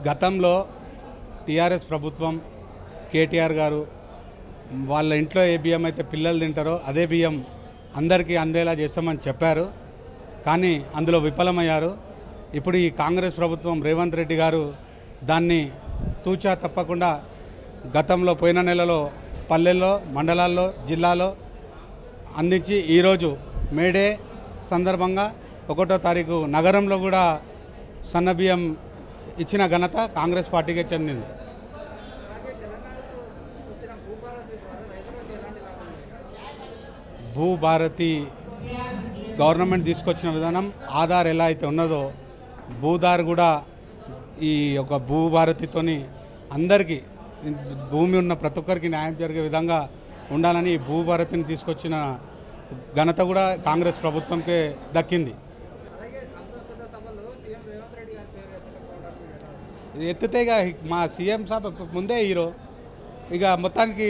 గతంలో టీఆర్ఎస్ ప్రభుత్వం కేటీఆర్ గారు వాళ్ళ ఇంట్లో ఏ బియ్యం అయితే పిల్లలు తింటారో అదే బియ్యం అందరికీ అందేలా చేస్తామని చెప్పారు. కానీ అందులో విఫలమయ్యారు. ఇప్పుడు ఈ కాంగ్రెస్ ప్రభుత్వం రేవంత్ రెడ్డి గారు దాన్ని తూచా తప్పకుండా గతంలో పోయిన నెలలో పల్లెల్లో, మండలాల్లో, జిల్లాలో అందించి ఈరోజు మేడే సందర్భంగా 1వ తారీఖు నగరంలో కూడా సన్నబియ్యం ఇచ్చిన ఘనత కాంగ్రెస్ పార్టీకే చెందింది. భూభారతి గవర్నమెంట్ తీసుకొచ్చిన విధానం ఆధార్ ఎలా అయితే ఉన్నదో భూధార్ కూడా ఈ యొక్క భూభారతితోని అందరికీ భూమి ఉన్న ప్రతి ఒక్కరికి న్యాయం జరిగే విధంగా ఉండాలని ఈ భూభారతిని తీసుకొచ్చిన ఘనత కూడా కాంగ్రెస్ ప్రభుత్వంకే దక్కింది. ఎత్తితే ఇక మా సీఎం సాబ్ ముందే హీరో, ఇక మొత్తానికి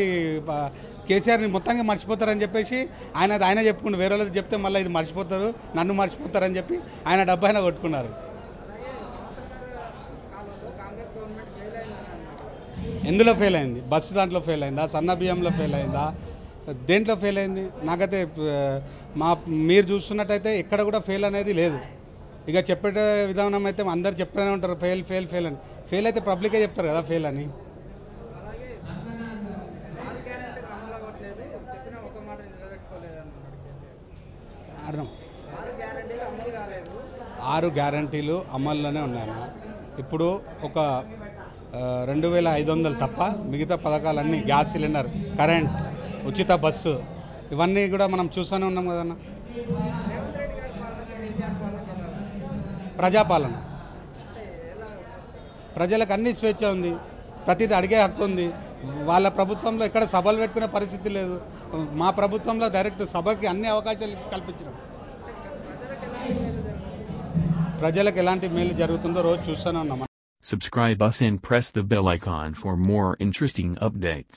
కేసీఆర్ని మొత్తానికి మర్చిపోతారని చెప్పేసి ఆయన చెప్పుకుంటూ వేరే వాళ్ళకి చెప్తే మళ్ళీ ఇది మర్చిపోతారు, నన్ను మర్చిపోతారని చెప్పి ఆయన డబ్బు ఆయన కొట్టుకున్నారు. ఎందులో ఫెయిల్ అయింది? బస్సు దాంట్లో ఫెయిల్ అయిందా? సన్న బియ్యంలో ఫెయిల్ అయిందా? దేంట్లో ఫెయిల్ అయింది? నాకైతే మీరు చూస్తున్నట్టయితే ఎక్కడ కూడా ఫెయిల్ అనేది లేదు. ఇక చెప్పే విధానం అయితే అందరు చెప్తూనే ఉంటారు ఫెయిల్ ఫెయిల్ ఫెయిల్ అని. ఫెయిల్ అయితే పబ్లికే చెప్తారు కదా ఫెయిల్ అని. అర్థం 6 గ్యారంటీలు అమల్లోనే ఉన్నాయన్న. ఇప్పుడు ఒక 2500 తప్ప మిగతా పథకాలన్నీ గ్యాస్ సిలిండర్, కరెంట్, ఉచిత బస్సు ఇవన్నీ కూడా మనం చూస్తూనే ఉన్నాం కదన్న. ప్రజాపాలన, ప్రజలకు అన్ని స్వేచ్ఛ ఉంది, ప్రతిదీ అడిగే హక్కు ఉంది. వాళ్ళ ప్రభుత్వంలో ఎక్కడ సభలు పెట్టుకునే పరిస్థితి లేదు. మా ప్రభుత్వంలో డైరెక్ట్ సభకి అన్ని అవకాశాలు కల్పించినాం. ప్రజలకు ఎలాంటి మేలు జరుగుతుందో రోజు చూస్తూనే ఉన్నాం. Subscribe us and press the bell icon for more interesting updates.